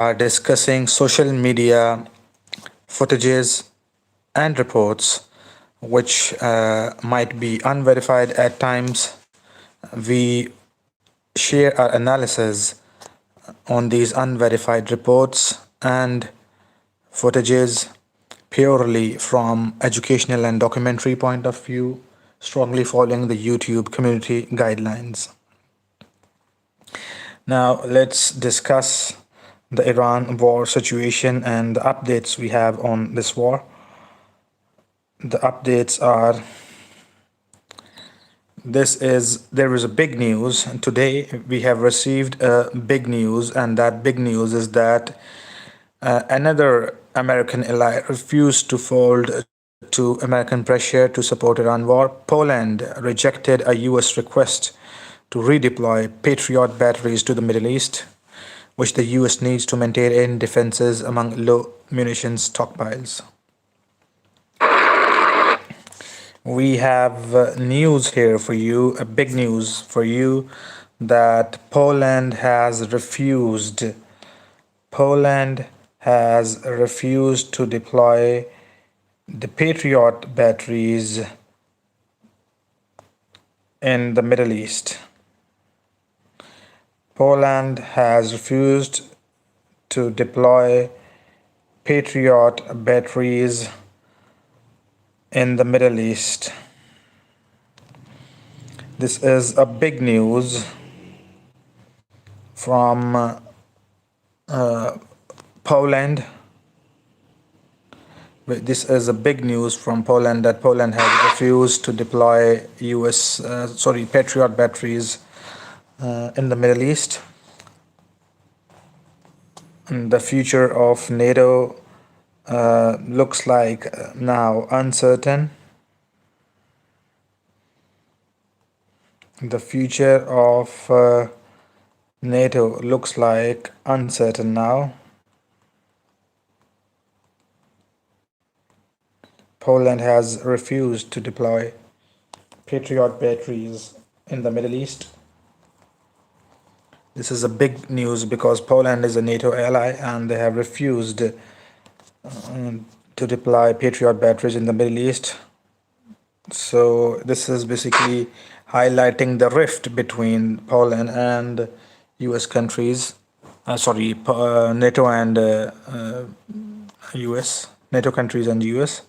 are discussing social media footages and reports which might be unverified at times. We share our analysis on these unverified reports and footages purely from educational and documentary point of view, strongly following the YouTube community guidelines. Now let's discuss the Iran war situation and the updates we have on this war. The updates are there is a big news today. We have received a big news, and that big news is that another American ally refused to fold to American pressure to support Iran war. Poland rejected a US request to redeploy Patriot batteries to the Middle East, which the US needs to maintain air defenses among low munitions stockpiles. We have news here for you, a big news for you, that Poland has refused to deploy the Patriot batteries in the Middle East. Poland has refused to deploy Patriot batteries in the Middle East. This is a big news from Poland. This is a big news from Poland that Poland has refused to deploy Patriot batteries in the Middle East. And the future of NATO looks like now uncertain. The future of NATO looks like uncertain now. Poland has refused to deploy Patriot batteries in the Middle East. This is a big news because Poland is a NATO ally and they have refused to deploy Patriot batteries in the Middle East. So this is basically highlighting the rift between Poland and US countries. NATO and US, NATO countries and US.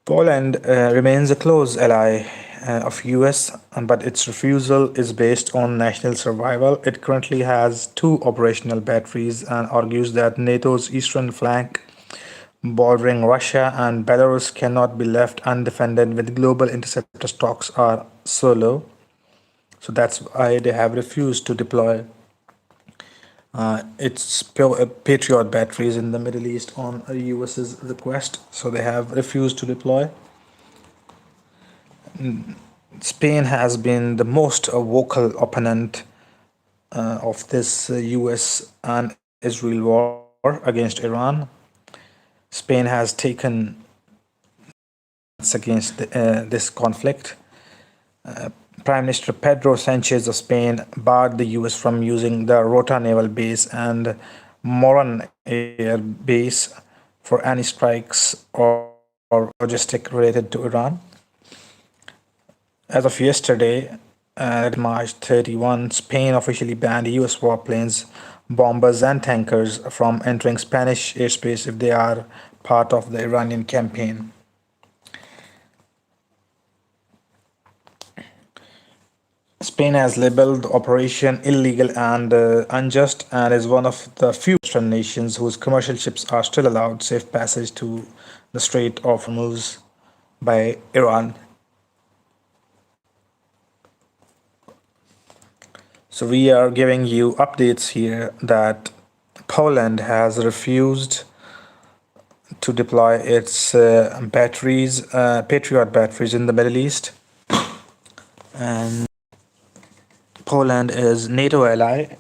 Poland remains a close ally of US, but its refusal is based on national survival. It currently has 2 operational batteries and argues that NATO's eastern flank bordering Russia and Belarus cannot be left undefended when global interceptor stocks are so low. So that's why they have refused to deploy its Patriot batteries in the Middle East on US's request. So they have refused to deploy. Spain has been the most vocal opponent of this US and Israel war against Iran. Spain has taken against this conflict. Prime Minister Pedro Sanchez of Spain barred the US from using the Rota naval base and Moron air base for any strikes or logistic related to Iran. As of yesterday, March 31, Spain officially banned US warplanes, bombers and tankers from entering Spanish airspace if they are part of the Iranian campaign. Spain has labeled the operation illegal and unjust and is one of the few Western nations whose commercial ships are still allowed safe passage to the Strait of Hormuz by Iran. So we are giving you updates here that Poland has refused to deploy its Patriot batteries in the Middle East. And Poland is NATO ally,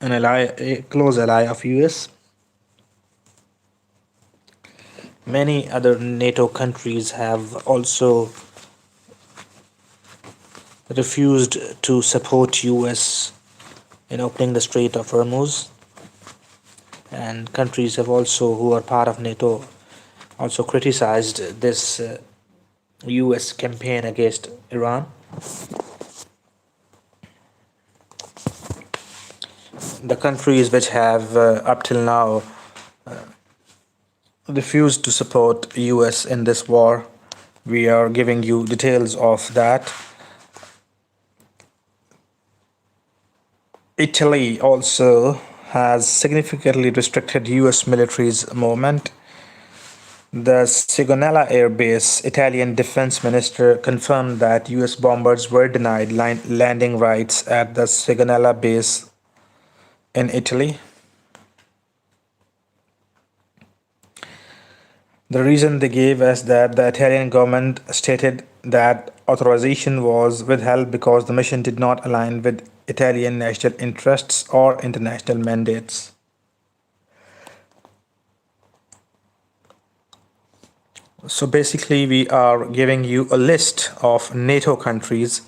a close ally of US. Many other NATO countries have also refused to support US in opening the Strait of Hormuz, and countries have also who are part of NATO also criticized this US campaign against Iran. The countries which have up till now refused to support US in this war, we are giving you details of that. Italy also has significantly restricted US military's movement. The Sigonella Air Base Italian defense minister confirmed that US bombers were denied landing rights at the Sigonella base in Italy. The reason they gave is that the Italian government stated that authorization was withheld because the mission did not align with Italian national interests or international mandates. So basically, we are giving you a list of NATO countries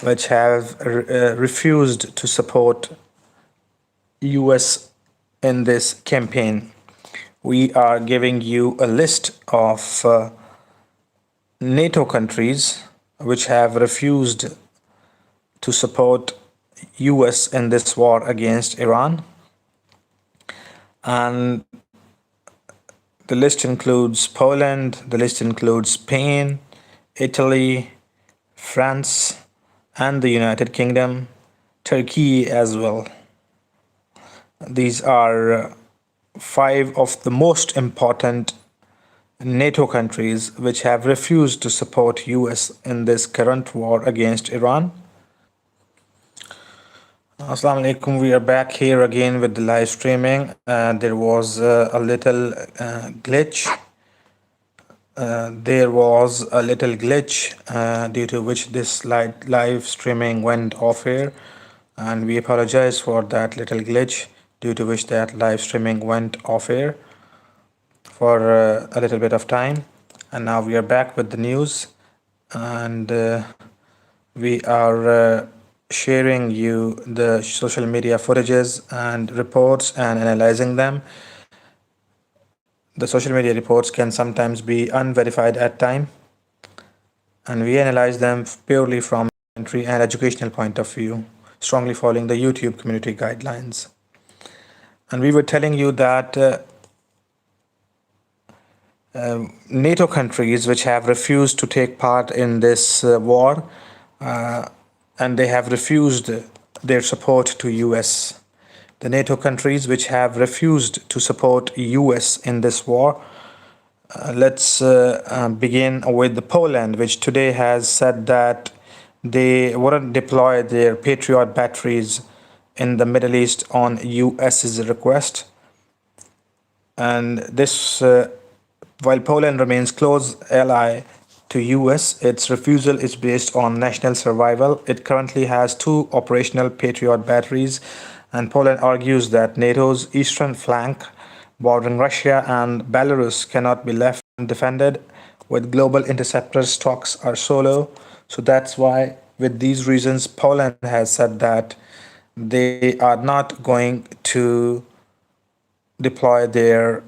which have refused to support US in this campaign. We are giving you a list of NATO countries which have refused to support US in this war against Iran. And the list includes Poland, the list includes Spain, Italy, France, and the United Kingdom, Turkey as well. These are 5 of the most important NATO countries which have refused to support US in this current war against Iran. Assalamu alaikum, we are back here again with the live streaming. There was a little glitch. Due to which this live streaming went off here, and we apologize for that little glitch due to which that live streaming went off here for a little bit of time. And now we are back with the news, and we are sharing you the social media footages and reports and analyzing them. The social media reports can sometimes be unverified at time, and we analyze them purely from entry and educational point of view, strongly following the YouTube community guidelines. And we were telling you that NATO countries which have refused to take part in this war, and they have refused their support to US. The NATO countries which have refused to support US in this war. Let's begin with the Poland, which today has said that they wouldn't deploy their Patriot batteries in the Middle East on US's request. And this, while Poland remains close ally to US, its refusal is based on national survival. It currently has 2 operational Patriot batteries, and Poland argues that NATO's eastern flank, bordering Russia and Belarus, cannot be left undefended with global interceptor stocks are solo. So that's why, with these reasons, Poland has said that they are not going to deploy their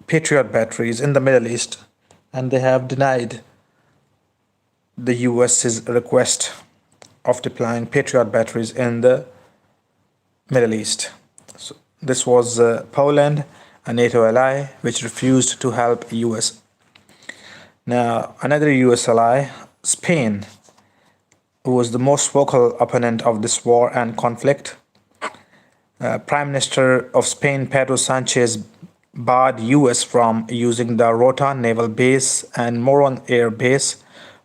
Patriot batteries in the Middle East, and they have denied the US's request of deploying Patriot batteries in the Middle East. So this was Poland, a NATO ally, which refused to help US. Now, another US ally, Spain, who was the most vocal opponent of this war and conflict. Prime Minister of Spain, Pedro Sanchez, barred US from using the Rota naval base and Moron air base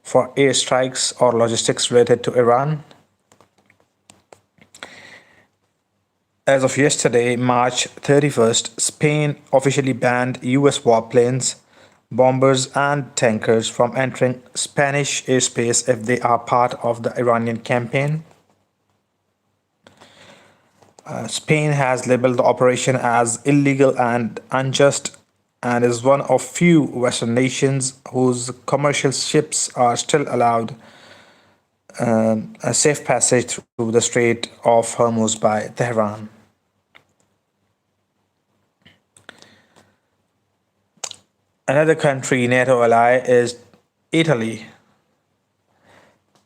for airstrikes or logistics related to Iran. As of yesterday, March 31st, Spain officially banned US warplanes, bombers, and tankers from entering Spanish airspace if they are part of the Iranian campaign. Spain has labeled the operation as illegal and unjust, and is one of few Western nations whose commercial ships are still allowed a safe passage through the Strait of Hormuz by Tehran. Another country NATO ally is Italy.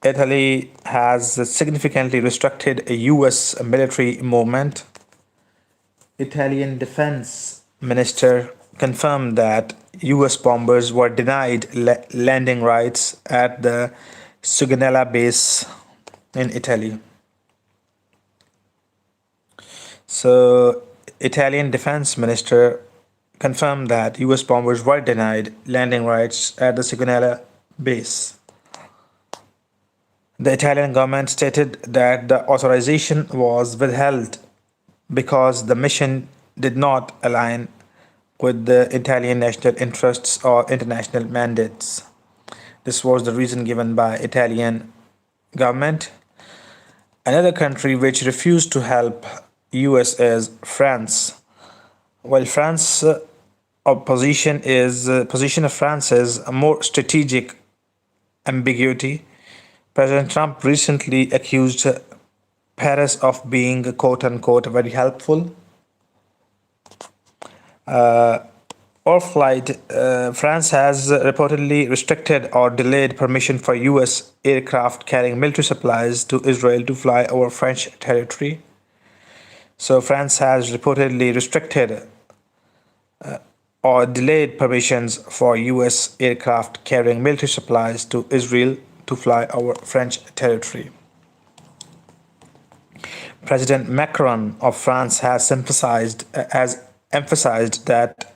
Italy has significantly restricted a US military movement. Italian defense minister confirmed that US bombers were denied landing rights at the Suganella base in Italy. So, Italian defense minister confirmed that US bombers were denied landing rights at the Sigonella base. The Italian government stated that the authorization was withheld because the mission did not align with the Italian national interests or international mandates. This was the reason given by Italian government. Another country which refused to help US is France. While France position of France is a more strategic ambiguity. President Trump recently accused Paris of being quote unquote very helpful. Or flight, France has reportedly restricted or delayed permission for US aircraft carrying military supplies to Israel to fly over French territory. So, France has reportedly restricted or delayed permissions for US aircraft carrying military supplies to Israel to fly over French territory. President Macron of France has emphasized that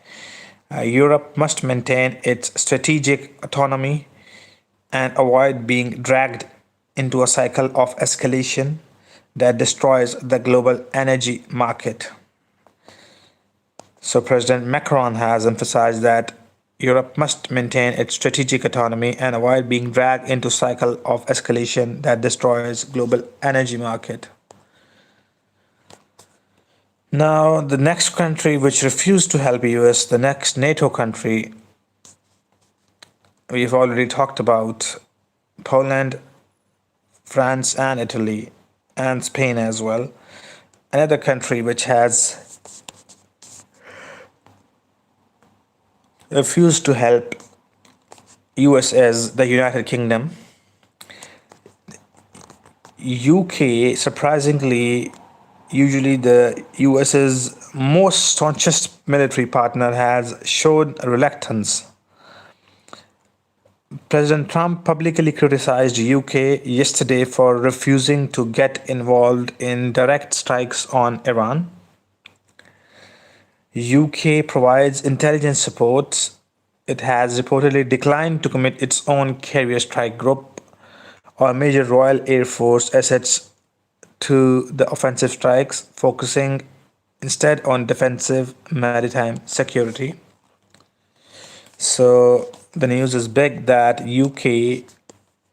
Europe must maintain its strategic autonomy and avoid being dragged into a cycle of escalation that destroys the global energy market. So, President Macron has emphasized that Europe must maintain its strategic autonomy and avoid being dragged into a cycle of escalation that destroys global energy market. Now, the next country which refused to help US, the next NATO country, we've already talked about Poland, France, and Italy, and Spain as well. Another country which has refused to help US is the United Kingdom. UK, surprisingly, usually the US's most staunchest military partner, has shown reluctance. President Trump publicly criticized UK yesterday for refusing to get involved in direct strikes on Iran. UK provides intelligence support. It has reportedly declined to commit its own carrier strike group or major Royal Air Force assets to the offensive strikes, focusing instead on defensive maritime security. So the news is big that UK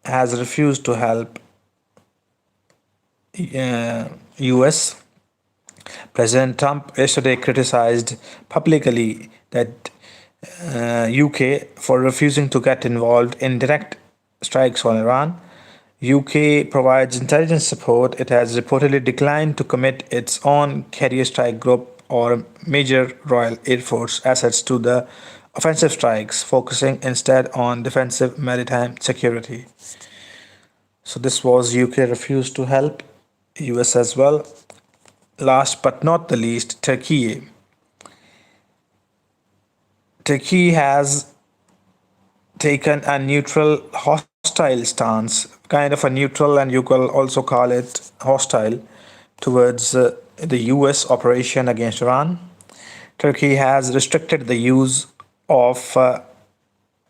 has refused to help US. President Trump yesterday criticized publicly that UK for refusing to get involved in direct strikes on Iran. UK provides intelligence support. It has reportedly declined to commit its own carrier strike group or major Royal Air Force assets to the offensive strikes, focusing instead on defensive maritime security. So this was UK refused to help US as well. Last but not the least, Turkey. Turkey has taken a neutral, hostile stance, kind of a neutral, and you can also call it hostile, towards the US operation against Iran. Turkey has restricted the use of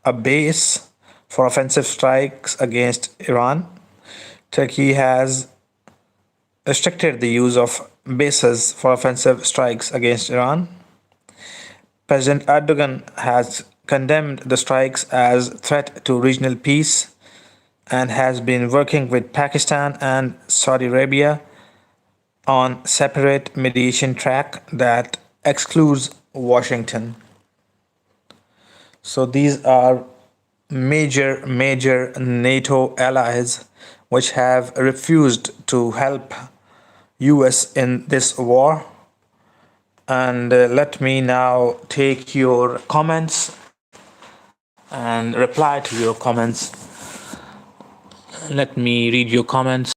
a base for offensive strikes against Iran. Turkey has restricted the use of bases for offensive strikes against Iran. President Erdogan has condemned the strikes as a threat to regional peace and has been working with Pakistan and Saudi Arabia on separate mediation track that excludes Washington. So these are major NATO allies which have refused to help US in this war. And let me now take your comments and reply to your comments. Let me read your comments.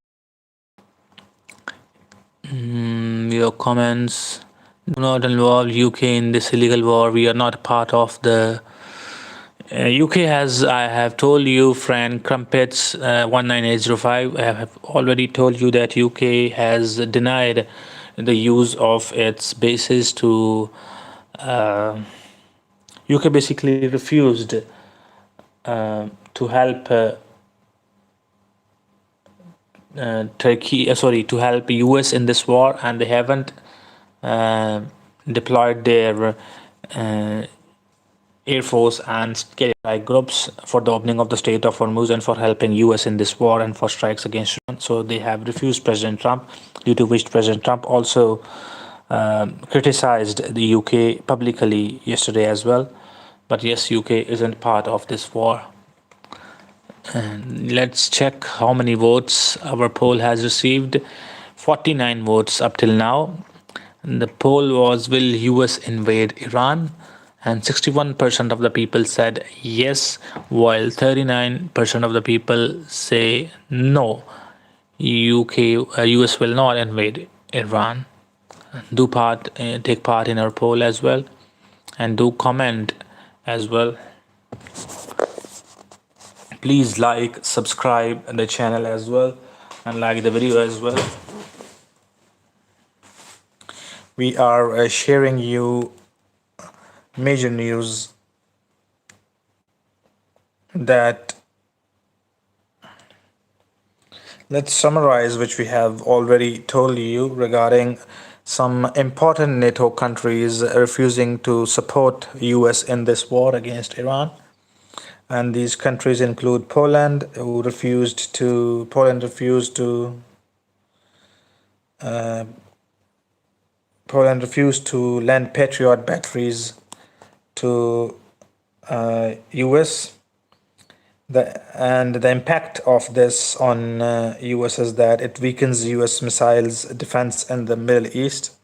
Your comments: do not involve UK in this illegal war. We are not part of the UK. Has, I have told you, friend Crumpets 19805, I have already told you that UK has denied the use of its bases to UK basically refused to help to help US in this war, and they haven't uh, deployed their Air Force and carrier groups for the opening of the Strait of Hormuz and for helping US in this war and for strikes against Iran. So they have refused President Trump, due to which President Trump also criticized the UK publicly yesterday as well. But yes, UK isn't part of this war. And let's check how many votes our poll has received. 49 votes up till now. And the poll was, will US invade Iran? And 61% of the people said yes, while 39% of the people say no. US will not invade Iran. Take part in our poll as well, and do comment as well. Please like, subscribe the channel as well, and like the video as well. We are sharing you major news that, let's summarize, which we have already told you regarding some important NATO countries refusing to support US in this war against Iran. And these countries include Poland, who refused to lend Patriot batteries to US. The impact of this on US is that it weakens US missiles defense in the Middle East.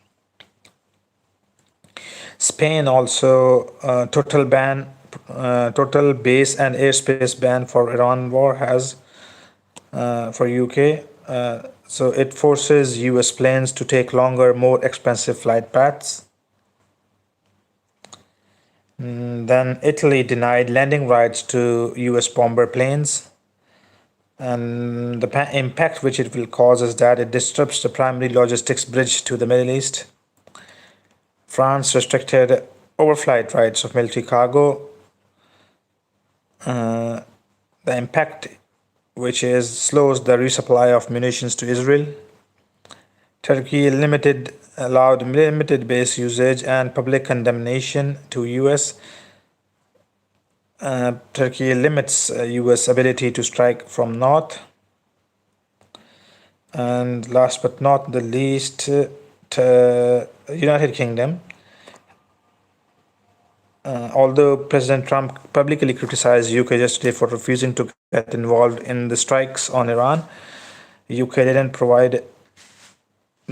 Spain also total base and airspace ban for Iran war has for UK. So it forces US planes to take longer, more expensive flight paths. Then Italy denied landing rights to US bomber planes. And the impact which it will cause is that it disrupts the primary logistics bridge to the Middle East. France restricted overflight rights of military cargo. The impact, which is slows the resupply of munitions to Israel. Turkey allowed limited base usage and public condemnation to US. Turkey limits US ability to strike from north. And last but not the least, United Kingdom. Although President Trump publicly criticized UK yesterday for refusing to get involved in the strikes on Iran, UK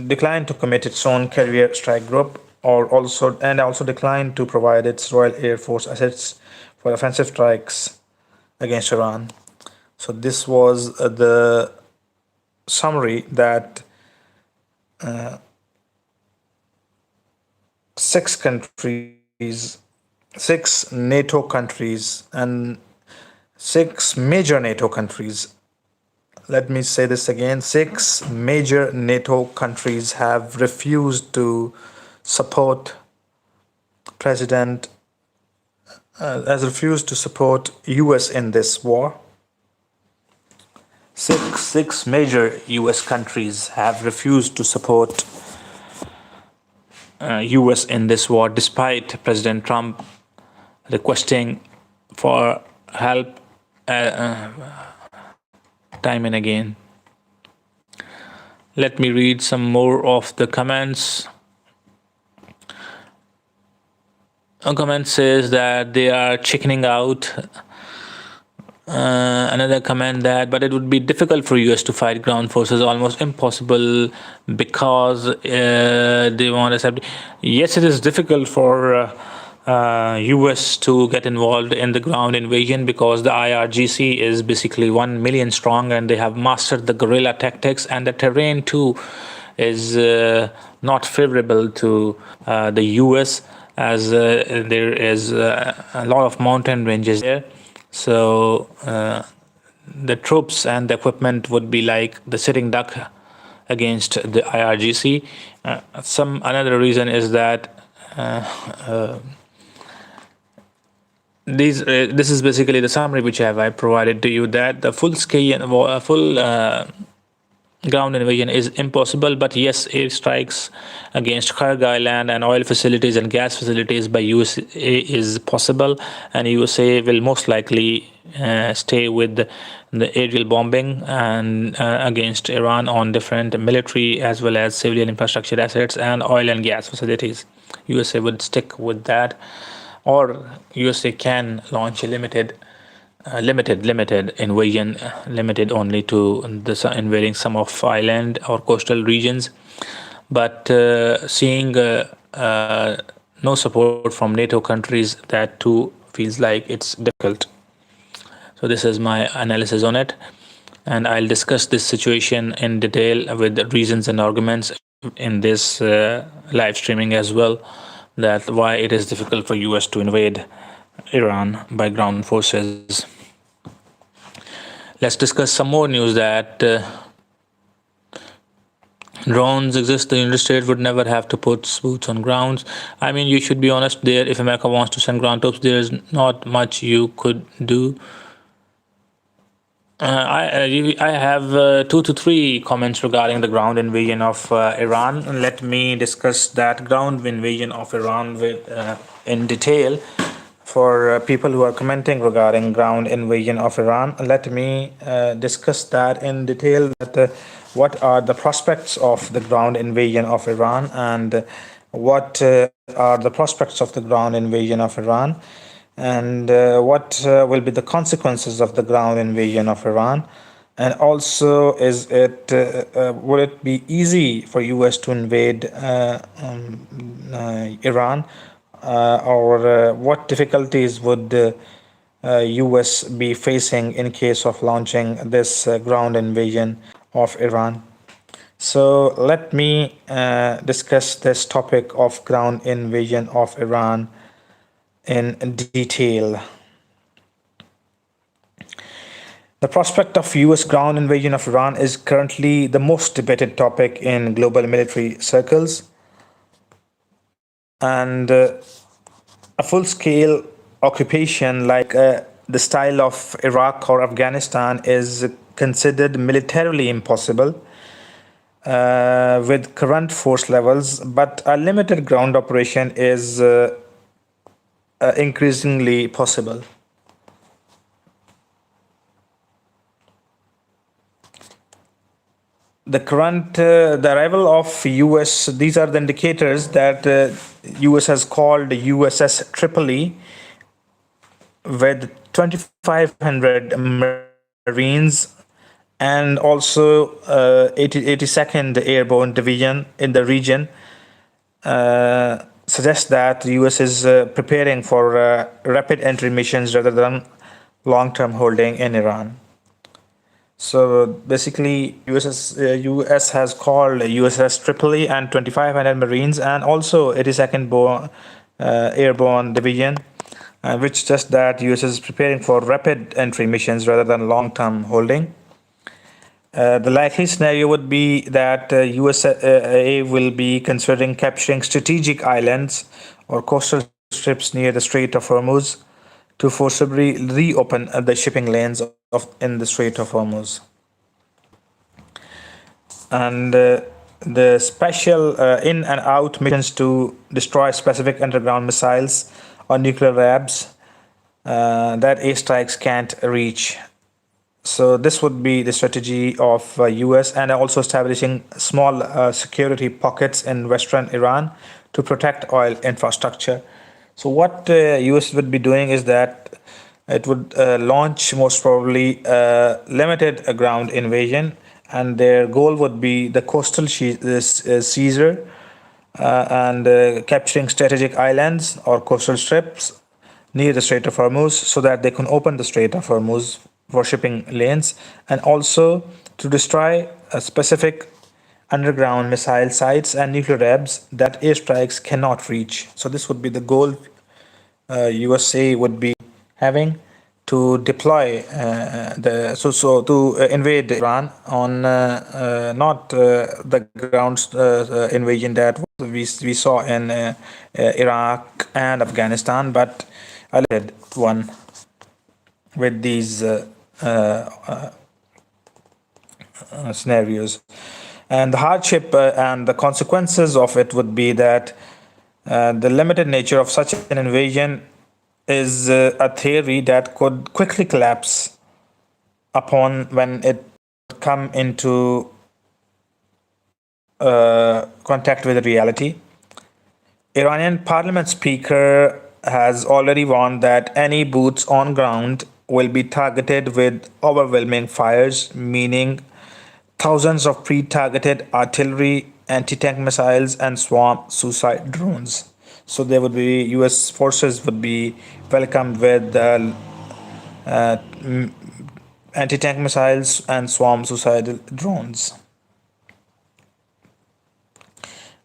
declined to commit its own carrier strike group, also declined to provide its Royal Air Force assets for offensive strikes against Iran. So this was the summary that six NATO countries and six major NATO countries. Let me say this again. 6 major NATO countries have refused to support US in this war. Six major US countries have refused to support US in this war, despite President Trump requesting for help time and again. Let me read some more of the comments. A comment says that they are chickening out Another comment that, but it would be difficult for US to fight ground forces, almost impossible, because they won't accept. Yes, it is difficult for US to get involved in the ground invasion because the IRGC is basically 1 million strong and they have mastered the guerrilla tactics, and the terrain too is not favorable to the US, as there is a lot of mountain ranges there. So the troops and the equipment would be like the sitting duck against the IRGC. Some another reason is that this is basically the summary which I provided to you, that the full scale, full ground invasion is impossible, but yes, airstrikes against Kharg Island and oil facilities and gas facilities by USA is possible, and USA will most likely stay with the aerial bombing and against Iran on different military as well as civilian infrastructure assets and oil and gas facilities. USA would stick with that, or USA can launch a limited invasion, limited only to the invading some of island or coastal regions. But seeing no support from NATO countries, that too feels like it's difficult. So this is my analysis on it, and I'll discuss this situation in detail with reasons and arguments in this live streaming as well, that why it is difficult for US to invade Iran by ground forces. Let's discuss some more news that drones exist. The United States would never have to put boots on grounds. I mean, you should be honest there. If America wants to send ground troops, there's not much you could do. I have 2 to 3 comments regarding the ground invasion of Iran. Let me discuss that ground invasion of Iran in detail. For people who are commenting regarding ground invasion of Iran, let me discuss that in detail. What are the prospects of the ground invasion of Iran, and what are the prospects of the ground invasion of Iran, and what will be the consequences of the ground invasion of Iran, and also would it be easy for US to invade Iran, or what difficulties would US be facing in case of launching this ground invasion of Iran? So let me discuss this topic of ground invasion of Iran in detail. The prospect of US ground invasion of Iran is currently the most debated topic in global military circles, and a full-scale occupation like the style of Iraq or Afghanistan is considered militarily impossible with current force levels, but a limited ground operation is increasingly possible. The arrival of US, these are the indicators that US has called USS Tripoli with 2,500 Marines and also 82nd Airborne Division in the region, suggests that the US is preparing for rapid entry missions rather than long-term holding in Iran. So basically, US has called USS Tripoli and 2,500 Marines and also 82nd Airborne Division, which suggests that US is preparing for rapid entry missions rather than long-term holding. The likely scenario would be that USA will be considering capturing strategic islands or coastal strips near the Strait of Hormuz to forcibly reopen the shipping lanes in the Strait of Hormuz. And the special in and out missions to destroy specific underground missiles or nuclear labs that airstrikes can't reach. So this would be the strategy of US, and also establishing small security pockets in western Iran to protect oil infrastructure. So what US would be doing is that It would launch most probably a limited ground invasion, and their goal would be the coastal seizure and capturing strategic islands or coastal strips near the Strait of Hormuz so that they can open the Strait of Hormuz for shipping lanes, and also to destroy specific underground missile sites and nuclear hubs that airstrikes cannot reach. So this would be the goal USA would be having to deploy to invade Iran on not the ground invasion that we saw in Iraq and Afghanistan, but a limited one with these scenarios. And the hardship and the consequences of it would be that the limited nature of such an invasion is a theory that could quickly collapse upon when it come into contact with reality. Iranian parliament speaker has already warned that any boots on ground will be targeted with overwhelming fires, meaning thousands of pre-targeted artillery, anti-tank missiles, and swarm suicide drones. So there would be U.S. forces would be welcomed with uh, anti-tank missiles and swarm suicidal drones.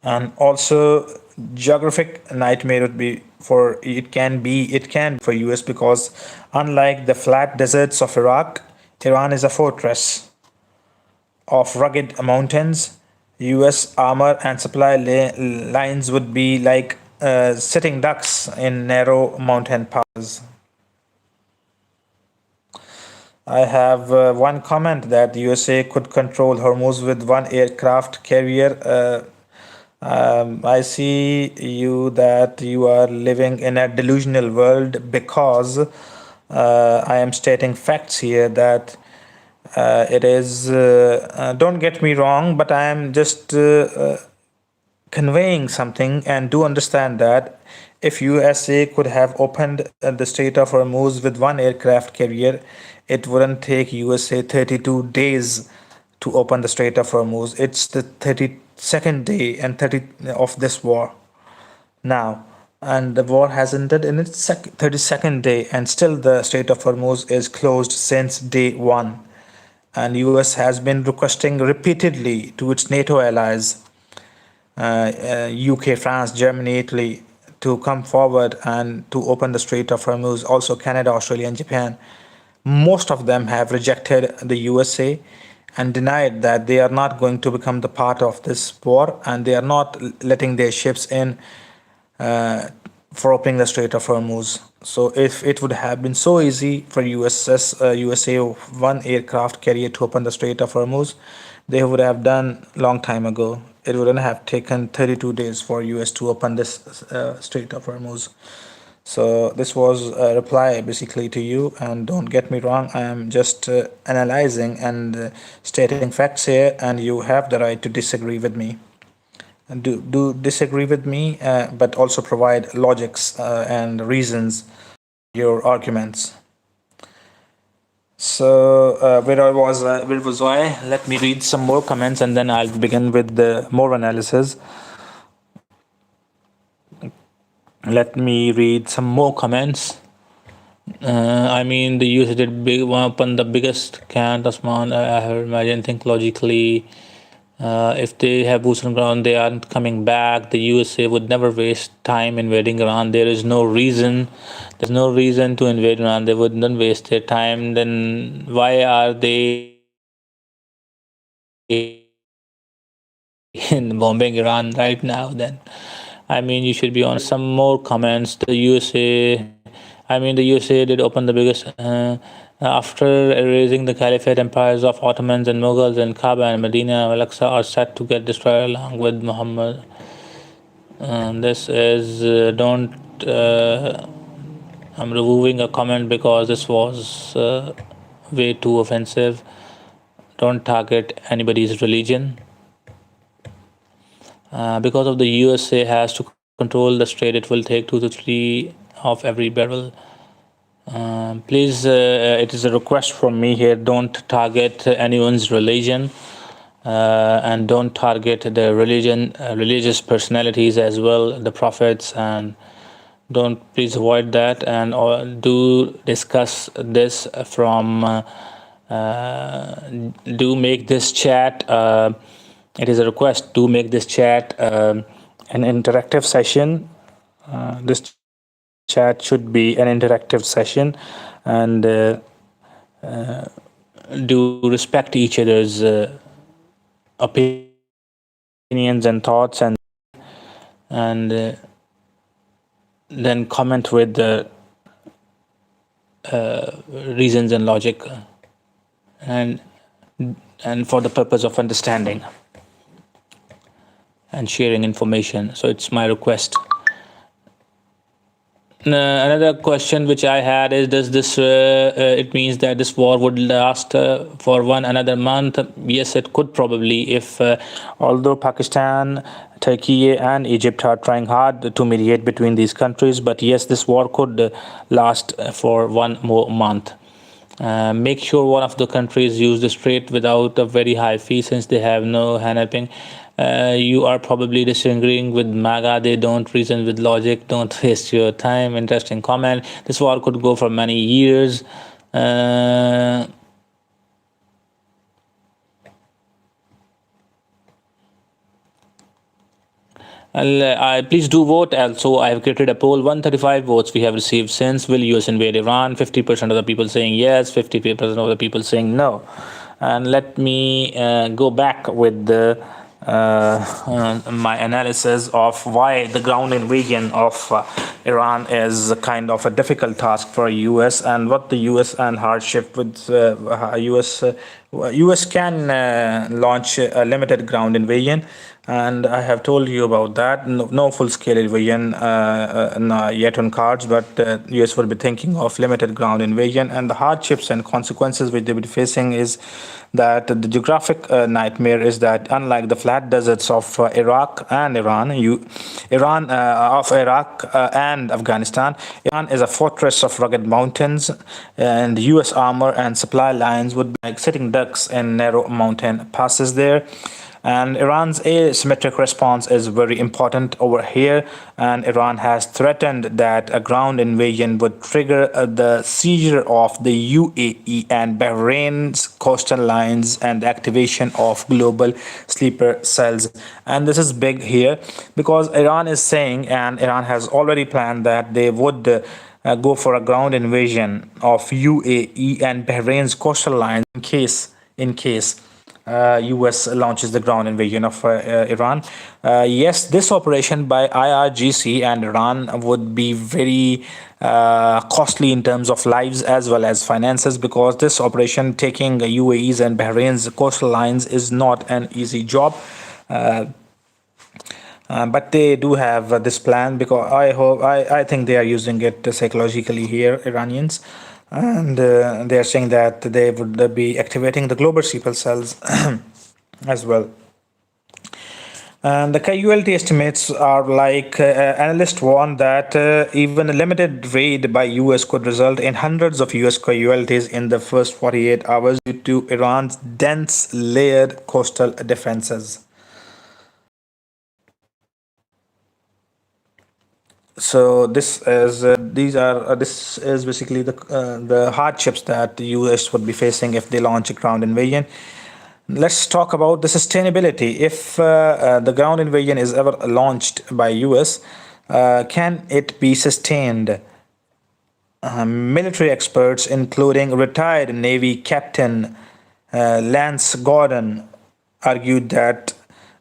And also geographic nightmare would be for it can be for US because unlike the flat deserts of Iraq, Iran is a fortress of rugged mountains. US armor and supply lines would be like sitting ducks in narrow mountain passes. I have one comment that USA could control Hormuz with one aircraft carrier. I see you that you are living in a delusional world because I am stating facts here that it is. Don't get me wrong, but I am just conveying something, and do understand that if USA could have opened the Strait of Hormuz with one aircraft carrier, it wouldn't take USA 32 days to open the Strait of Hormuz. It's the 32nd day and 30 of this war now, and the war has ended in its 32nd day, and still the Strait of Hormuz is closed since day one. And US has been requesting repeatedly to its NATO allies, UK, France, Germany, Italy, to come forward and to open the Strait of Hormuz, also Canada, Australia, and Japan. Most of them have rejected the USA and denied that they are not going to become the part of this war, and they are not letting their ships in uh, for opening the Strait of Hormuz. So if it would have been so easy for USA one aircraft carrier to open the Strait of Hormuz, they would have done long time ago. It wouldn't have taken 32 days for US to open this Strait of Hormuz. So this was a reply basically to you, and don't get me wrong, I am just analyzing and stating facts here, and you have the right to disagree with me. And do disagree with me, but also provide logics and reasons your arguments. So where was I? Let me read some more comments, and then I'll begin with the more analysis. Let me read some more comments. I mean, the USA did open the biggest can Tasman I have imagined. Think logically. If they have boots on the ground, they aren't coming back. The USA would never waste time invading Iran. There is no reason. There's no reason to invade Iran. They wouldn't waste their time. Then why are they in bombing Iran right now? Then, I mean, you should be on some more comments. The USA, I mean, the USA did open the biggest. After erasing the caliphate empires of Ottomans and Mughals, and Kaaba and Medina, Al-Aqsa are set to get destroyed along with Muhammad. This is don't. I'm removing a comment because this was way too offensive. Don't target anybody's religion. Because of the USA has to control the strait, it will take 2 to 3 of every barrel. Please, it is a request from me here. Don't target anyone's religion, and don't target the religious personalities as well, the prophets, and don't, please avoid that, and do discuss this from. Do make this chat. It is a request to make this chat an interactive session. This chat should be an interactive session, and do respect each other's opinions and thoughts, and then comment with the reasons and logic, and and for the purpose of understanding and sharing information. So it's my request. Another question which I had is, does this it means that this war would last for one another month? Yes, it could probably, if although Pakistan, Turkey and Egypt are trying hard to mediate between these countries, but yes, this war could last for one more month. Make sure one of the countries use the strait without a very high fee, since they have no hand helping. You are probably disagreeing with MAGA. They don't reason with logic. Don't waste your time. Interesting comment. This war could go for many years. Please do vote. Also, I have created a poll. 135 votes we have received since. Will US invade Iran? 50% of the people saying yes, 50% of the people saying no. And let me go back with my analysis of why the ground invasion of Iran is kind of a difficult task for US, and what the US and hardship with US can launch a limited ground invasion. And I have told you about that. No full-scale invasion yet on cards, but US will be thinking of limited ground invasion. And the hardships and consequences which they will be facing is that the geographic nightmare is that, unlike the flat deserts of Iraq and Iraq and Afghanistan, Iran is a fortress of rugged mountains, and US armor and supply lines would be like sitting ducks in narrow mountain passes there. And Iran's asymmetric response is very important over here, and Iran has threatened that a ground invasion would trigger the seizure of the UAE and Bahrain's coastal lines and the activation of global sleeper cells. And this is big here because Iran is saying, and Iran has already planned, that they would go for a ground invasion of UAE and Bahrain's coastal lines in case US launches the ground invasion of Iran. Yes, this operation by IRGC and Iran would be very costly in terms of lives as well as finances, because this operation taking UAE's and Bahrain's coastal lines is not an easy job. But they do have this plan, because I think they are using it psychologically here, Iranians, and they are saying that they would be activating the global sleeper cells as well. And the casualty estimates are like analysts warn that even a limited raid by US could result in hundreds of US casualties in the first 48 hours due to Iran's dense layered coastal defenses. So this is basically the hardships that the US would be facing if they launch a ground invasion. Let's talk about the sustainability. If the ground invasion is ever launched by US, can it be sustained? Military experts, including retired Navy Captain Lance Gordon, argued that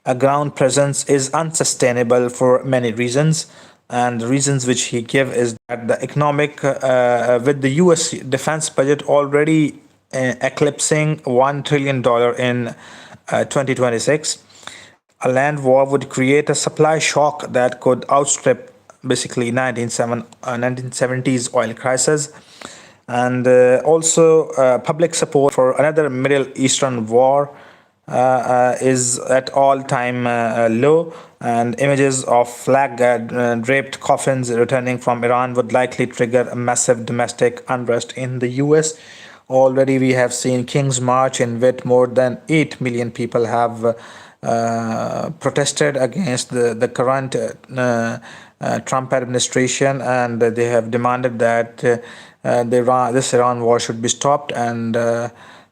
a ground presence is unsustainable for many reasons. And the reasons which he gave is that the economic, with the US defense budget already eclipsing $1 trillion in 2026, a land war would create a supply shock that could outstrip basically 1970s oil crisis. And also public support for another Middle Eastern war is at all-time low, and images of flag-draped coffins returning from Iran would likely trigger a massive domestic unrest in the US. Already, we have seen King's March, in which more than 8 million people have protested against the current Trump administration, and they have demanded that this Iran war should be stopped. And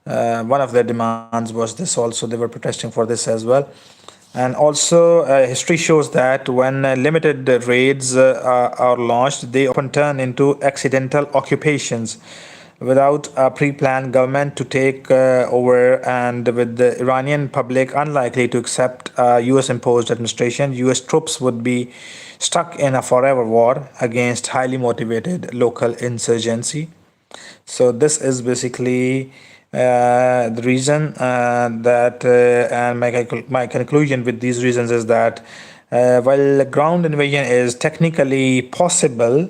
one of their demands was this also. They were protesting for this as well. And also, history shows that when limited raids are launched, they often turn into accidental occupations without a pre planned government to take over, and with the Iranian public unlikely to accept a US imposed administration. US troops would be stuck in a forever war against highly motivated local insurgency. So this is basically the reason and my conclusion with these reasons is that while ground invasion is technically possible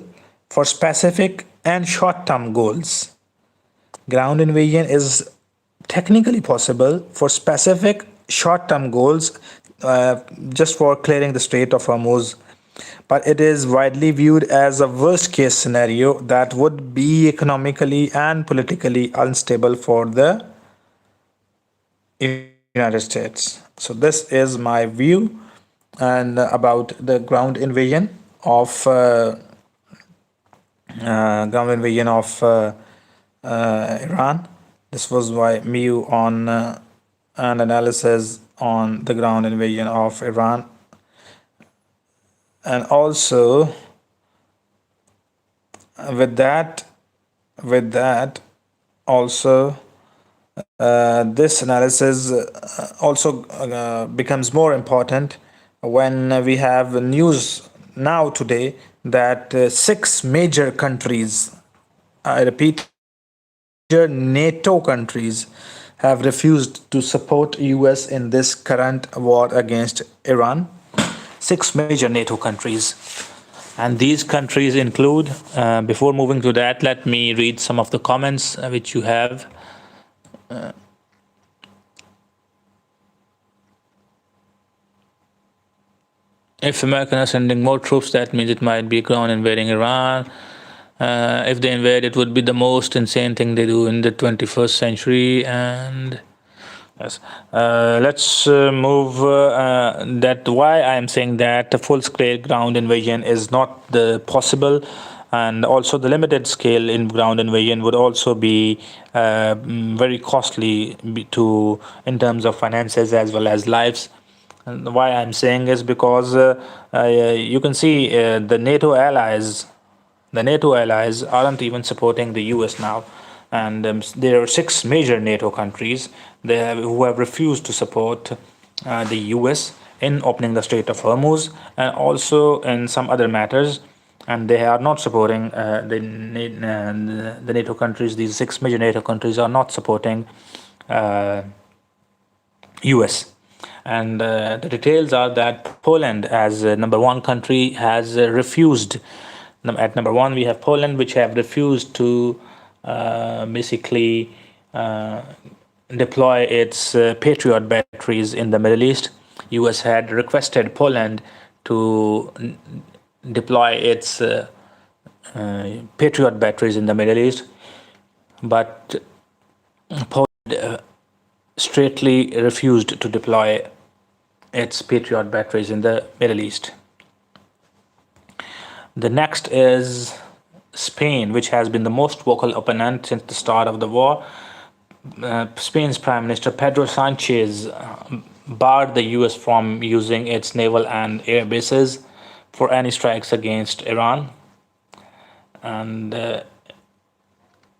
for specific and short-term goals, ground invasion is technically possible for specific short-term goals, just for clearing the Strait of Hormuz, but it is widely viewed as a worst case scenario that would be economically and politically unstable for the United States. So this is my view and about the ground invasion of Iran. This was my view on an analysis on the ground invasion of Iran. And also with that also this analysis also becomes more important when we have news now today that six major countries, I repeat, major NATO countries have refused to support US in this current war against Iran. Six major NATO countries. And these countries include, before moving to that, let me read some of the comments which you have. If America is sending more troops, that means it might be ground invading Iran. If they invade, it would be the most insane thing they do in the 21st century. And yes, let's move. That why I am saying that a full-scale ground invasion is not the possible, and also the limited scale in ground invasion would also be very costly to in terms of finances as well as lives. And why I'm saying is because you can see the NATO allies aren't even supporting the US now. And there are six major NATO countries who have refused to support the US in opening the Strait of Hormuz and also in some other matters. And they are not supporting the NATO countries. These six major NATO countries are not supporting US. And the details are that Poland, as number one country, has refused. At number one, we have Poland, which have refused to basically deploy its Patriot batteries in the Middle East. US had requested Poland to deploy its Patriot batteries in the Middle East, but Poland straightly refused to deploy its Patriot batteries in the Middle East. The next is Spain, which has been the most vocal opponent since the start of the war. Spain's Prime Minister Pedro Sanchez barred the US from using its naval and air bases for any strikes against Iran. And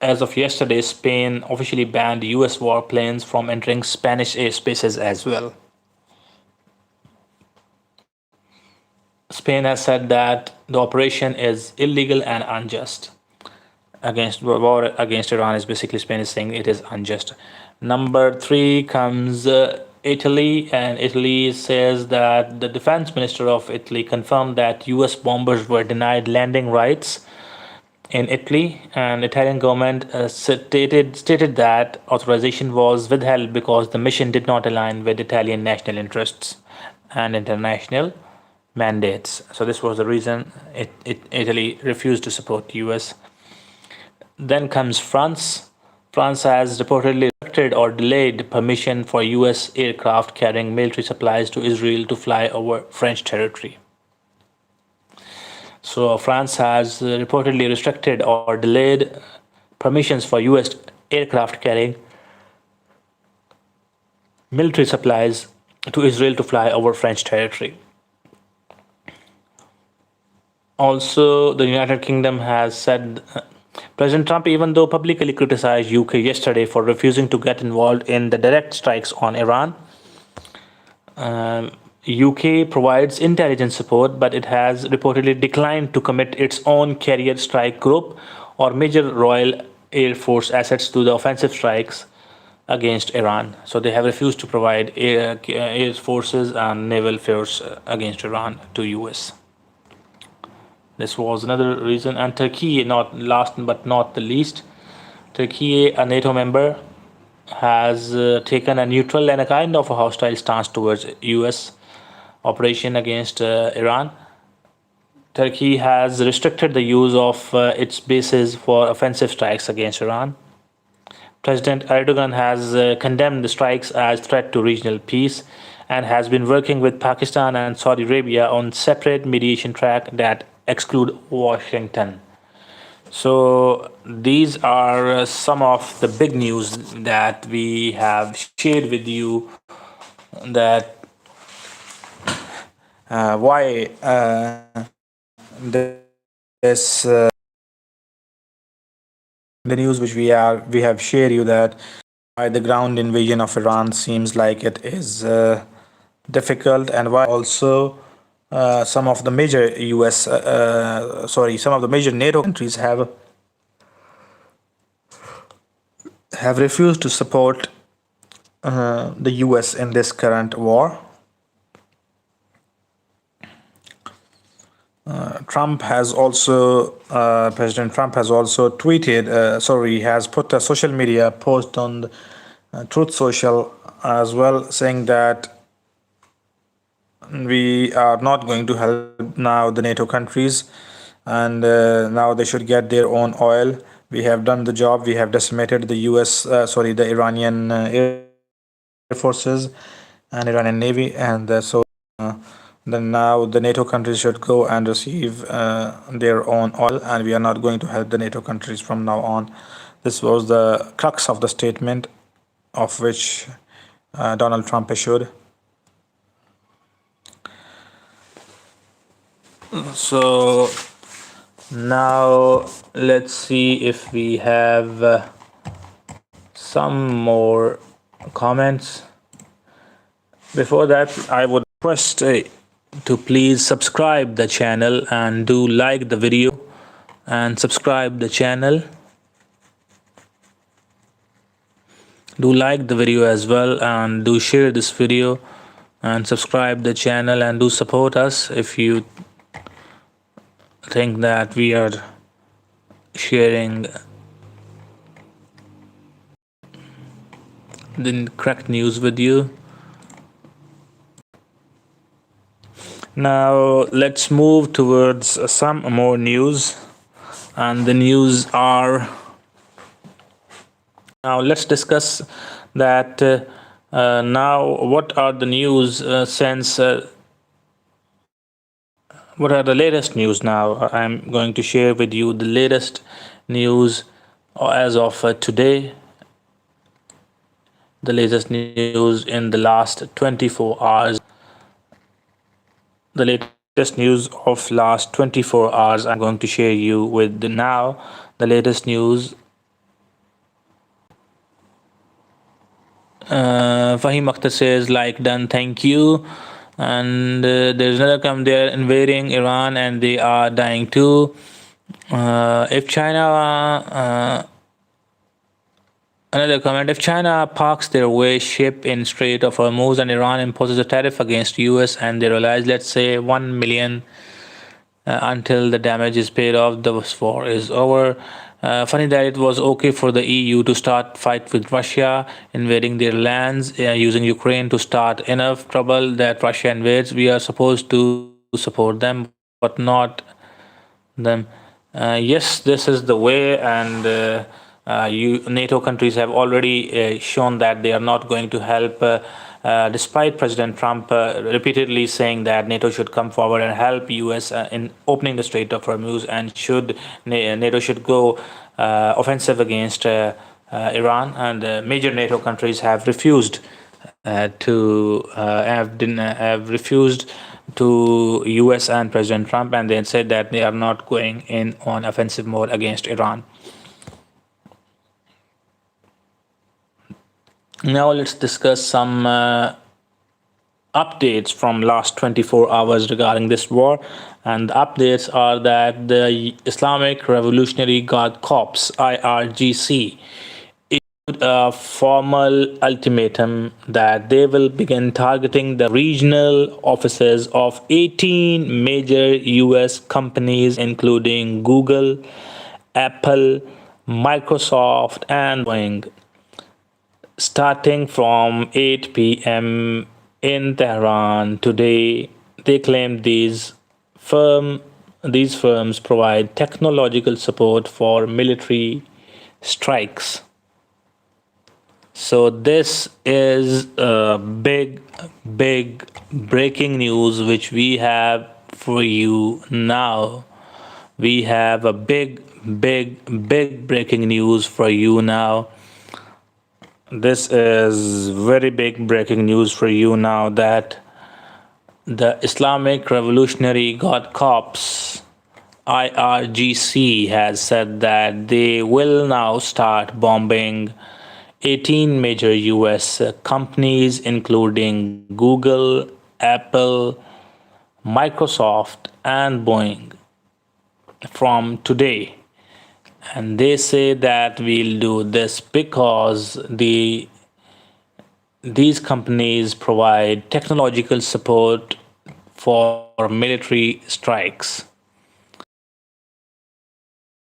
as of yesterday, Spain officially banned US warplanes from entering Spanish airspaces as well. Spain has said that the operation is illegal and unjust. War against Iran is basically Spain is saying it is unjust. Number three comes Italy, and Italy says that the defense minister of Italy confirmed that US bombers were denied landing rights in Italy, and Italian government stated that authorization was withheld because the mission did not align with Italian national interests and international mandates. So this was the reason Italy refused to support US. Then comes France. France has reportedly restricted or delayed permission for US aircraft carrying military supplies to Israel to fly over French territory. So France has reportedly restricted or delayed permissions for US aircraft carrying military supplies to Israel to fly over French territory. Also, the United Kingdom has said President Trump, even though publicly criticized UK yesterday for refusing to get involved in the direct strikes on Iran, UK provides intelligence support, but it has reportedly declined to commit its own carrier strike group or major Royal Air Force assets to the offensive strikes against Iran. So they have refused to provide air forces and naval force against Iran to US. This was another reason. And Turkey, not last but not the least, Turkey, a NATO member, has taken a neutral and a kind of a hostile stance towards US operation against Iran. Turkey has restricted the use of its bases for offensive strikes against Iran. President Erdogan has condemned the strikes as threat to regional peace and has been working with Pakistan and Saudi Arabia on separate mediation track that exclude Washington. So these are some of the big news that we have shared with you, that why this the news which we have shared you, that why the ground invasion of Iran seems like it is difficult, and why also some of the major some of the major NATO countries have refused to support the US in this current war. President Trump has also tweeted, he has put a social media post on the, Truth Social as well, saying that we are not going to help now the NATO countries, and now they should get their own oil. We have done the job. We have decimated the the Iranian Air Forces and Iranian Navy, and then now the NATO countries should go and receive their own oil, and we are not going to help the NATO countries from now on. This was the crux of the statement of which Donald Trump issued. So now let's see if we have some more comments. Before that, I would request to please subscribe the channel and do like the video and subscribe the channel. Do like the video as well, and do share this video and subscribe the channel, and do support us if you think that we are sharing the correct news with you. Now let's move towards some more news, and the news are, now let's discuss that now what are the news what are the latest news now. I'm going to share with you the latest news as of today, the latest news in the last 24 hours. The latest news of last 24 hours I'm going to share you with now. The latest news. Fahim Akhtar says, like done, thank you. And there's another comment there, invading Iran and they are dying too. If China Another comment, if China parks their way ship in Strait of Hormuz and Iran imposes a tariff against US and they realize, let's say, 1 million until the damage is paid off, the war is over. Funny that it was okay for the EU to start fight with Russia, invading their lands, using Ukraine to start enough trouble that Russia invades. We are supposed to support them, but not them. Yes, this is the way, and NATO countries have already shown that they are not going to help. Despite President Trump repeatedly saying that NATO should come forward and help US in opening the Strait of Hormuz, and should NATO should go offensive against Iran, and major NATO countries have refused have refused to US and President Trump, and they said that they are not going in on offensive mode against Iran. Now let's discuss some updates from last 24 hours regarding this war, and the updates are that the Islamic Revolutionary Guard Corps IRGC a formal ultimatum that they will begin targeting the regional offices of 18 major US companies, including Google, Apple, Microsoft, and Boeing, starting from 8 p.m. in Tehran today. They claim these firms provide technological support for military strikes. So this is a big breaking news which we have for you now. We have a big breaking news for you now. This is very big breaking news for you now that the Islamic Revolutionary Guard Corps IRGC has said that they will now start bombing 18 major US companies, including Google, Apple, Microsoft, and Boeing, from today. And they say that we'll do this because these companies provide technological support for military strikes.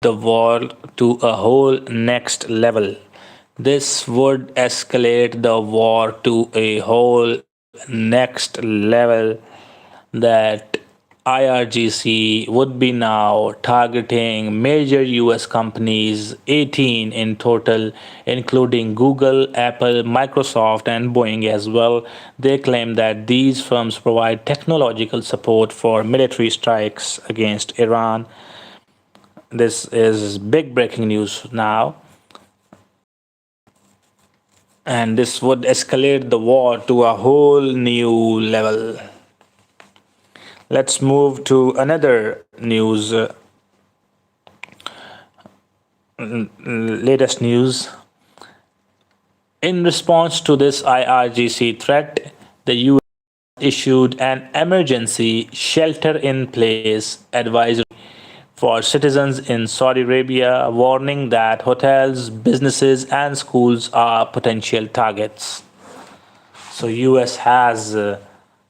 The war to a whole next level. This would escalate the war to a whole next level, that IRGC would be now targeting major US companies, 18 in total, including Google, Apple, Microsoft, and Boeing as well. They claim that these firms provide technological support for military strikes against Iran. This is big breaking news now. And this would escalate the war to a whole new level. Let's move to another news, latest news. In response to this IRGC threat, the US issued an emergency shelter in place advisory for citizens in Saudi Arabia, warning that hotels, businesses, and schools are potential targets. So US has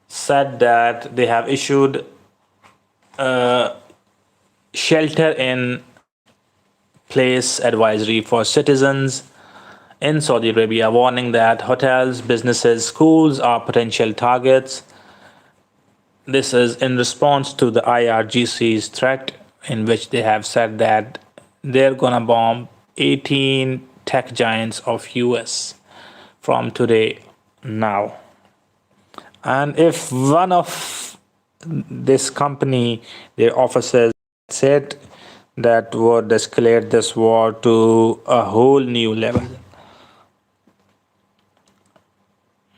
said that they have issued a shelter in place advisory for citizens in Saudi Arabia, warning that hotels, businesses, schools are potential targets. This is in response to the IRGC's threat, in which they have said that they're gonna bomb 18 tech giants of US from today now. And if one of this company, their officers, said, that would escalate this war to a whole new level.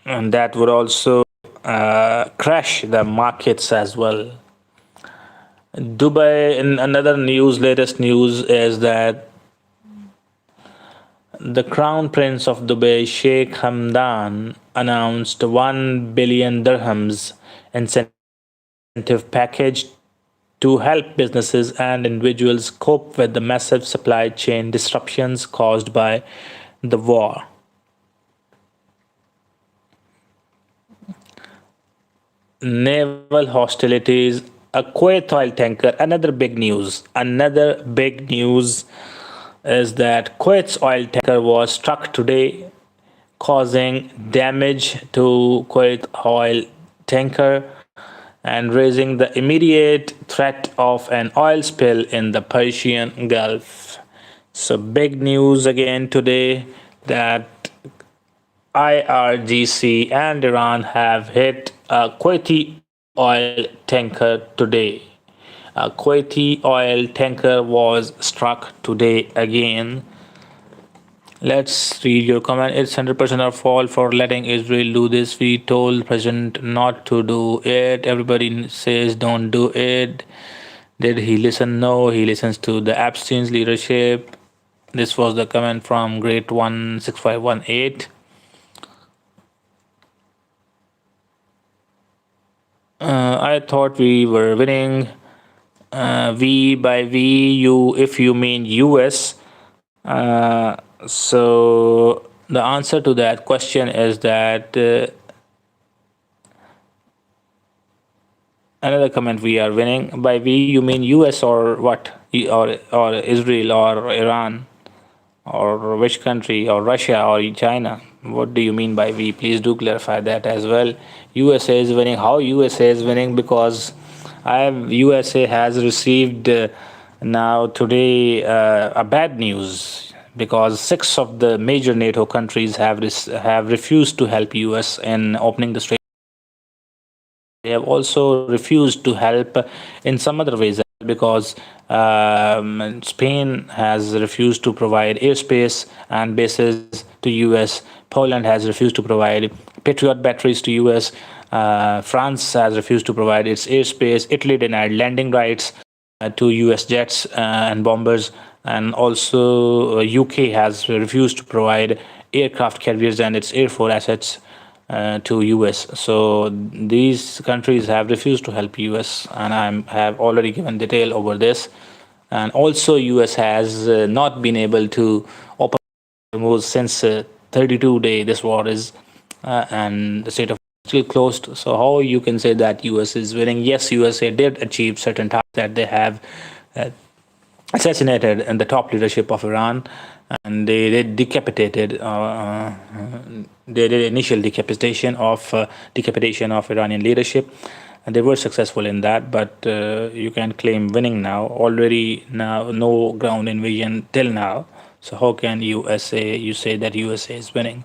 And that would also crash the markets as well. Dubai, in another news, latest news is that the Crown Prince of Dubai, Sheikh Hamdan, announced 1 billion dirhams incentive package to help businesses and individuals cope with the massive supply chain disruptions caused by the war. Naval hostilities a Kuwait oil tanker. Another big news is that Kuwait's oil tanker was struck today, causing damage to Kuwait oil tanker and raising the immediate threat of an oil spill in the Persian Gulf. So, big news again today that IRGC and Iran have hit a Kuwaiti oil tanker today. A Kuwaiti oil tanker was struck today again. Let's read your comment. It's 100% our fault for letting Israel do this. We told President not to do it. Everybody says don't do it. Did he listen? No, he listens to the Epstein's leadership. This was the comment from Great16518. I thought we were winning. We by we, you, if you mean US. So the answer to that question is that another comment, we are winning. By we, you mean US or what? Or Israel or Iran or which country or Russia or China? What do you mean by we? Please do clarify that as well. USA is winning. How USA is winning? Because USA has received now today a bad news because 6 of the major NATO countries have refused to help US in opening the Strait. They have also refused to help in some other ways because Spain has refused to provide airspace and bases to US. Poland has refused to provide Patriot batteries to US. France has refused to provide its airspace. Italy denied landing rights to US jets and bombers. And also UK has refused to provide aircraft carriers and its air force assets to US. So these countries have refused to help US, and I have already given detail over this. And also US has not been able to open Hormuz since 32 days this war is, and the state of still closed. So how you can say that US is winning? Yes, USA did achieve certain tasks that they have assassinated in the top leadership of Iran, and they decapitated. They did initial decapitation of Iranian leadership, and they were successful in that. But you can claim winning now. Already now, no ground invasion till now. So how can you say that USA is winning?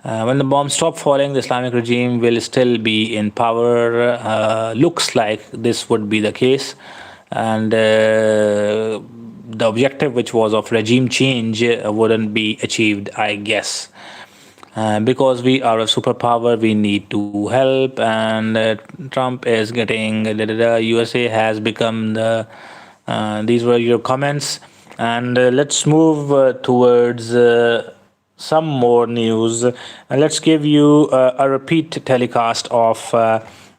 When the bombs stop falling, the Islamic regime will still be in power. Looks like this would be the case. And the objective, which was of regime change, wouldn't be achieved, I guess. Because we are a superpower, we need to help, and Trump is getting USA has become the. These were your comments, and let's move towards some more news. Let's give you a repeat telecast of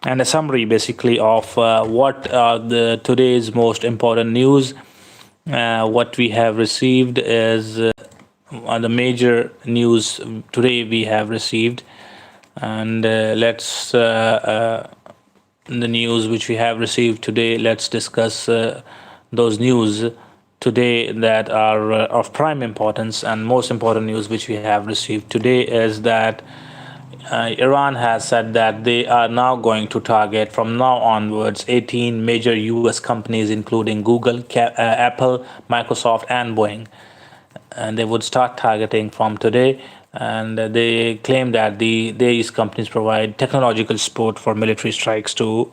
and a summary, basically, of what are the today's most important news. What we have received is the major news today we have received, and let's the news which we have received today. Let's discuss those news today that are of prime importance. And most important news which we have received today is that Iran has said that they are now going to target from now onwards 18 major US companies, including Google, Apple, Microsoft, and Boeing. And they would start targeting from today. And they claim that these companies provide technological support for military strikes to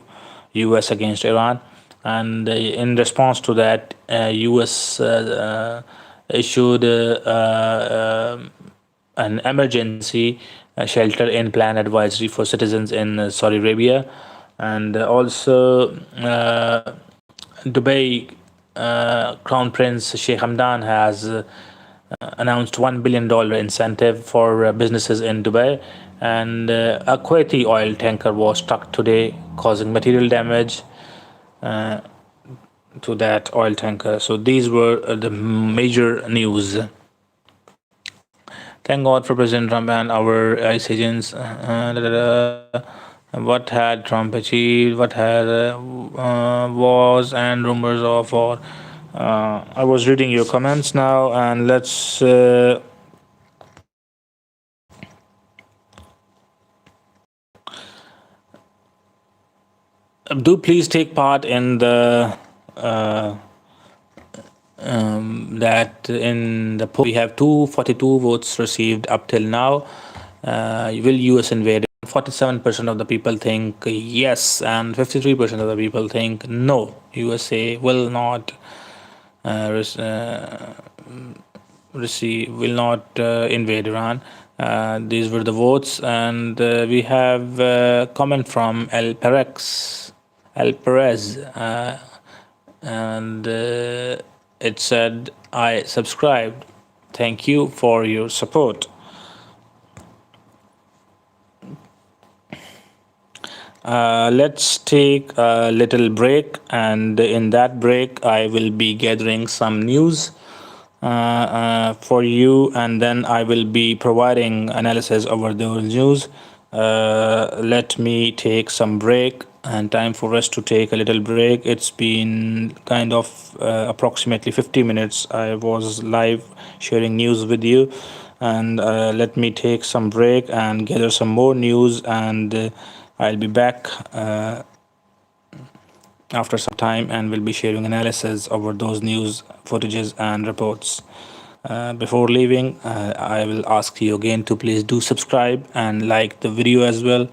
US against Iran. And in response to that, US issued an emergency shelter in plan advisory for citizens in Saudi Arabia. And also Dubai Crown Prince Sheikh Hamdan has announced $1 billion incentive for businesses in Dubai. And a Kuwaiti oil tanker was struck today, causing material damage to that oil tanker. So these were the major news. Thank God for President Trump and our ICE agents. What had Trump achieved? What had wars and rumors of war? I was reading your comments now, and let's do please take part in the that in the poll. We have 242 votes received up till now. Will US invade? 47% of the people think yes, and 53% of the people think no. USA will not will not invade Iran. These were the votes, and we have a comment from El Perez, and it said, "I subscribed. Thank you for your support." Let's take a little break, and in that break, I will be gathering some news for you, and then I will be providing analysis over those news. Let me take some break, and time for us to take a little break. It's been kind of approximately 50 minutes. I was live sharing news with you, and let me take some break and gather some more news, and I'll be back after some time, and will be sharing analysis over those news footages and reports. Before leaving, I will ask you again to please do subscribe and like the video as well.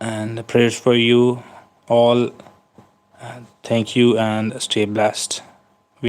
And prayers for you all. Thank you and stay blessed.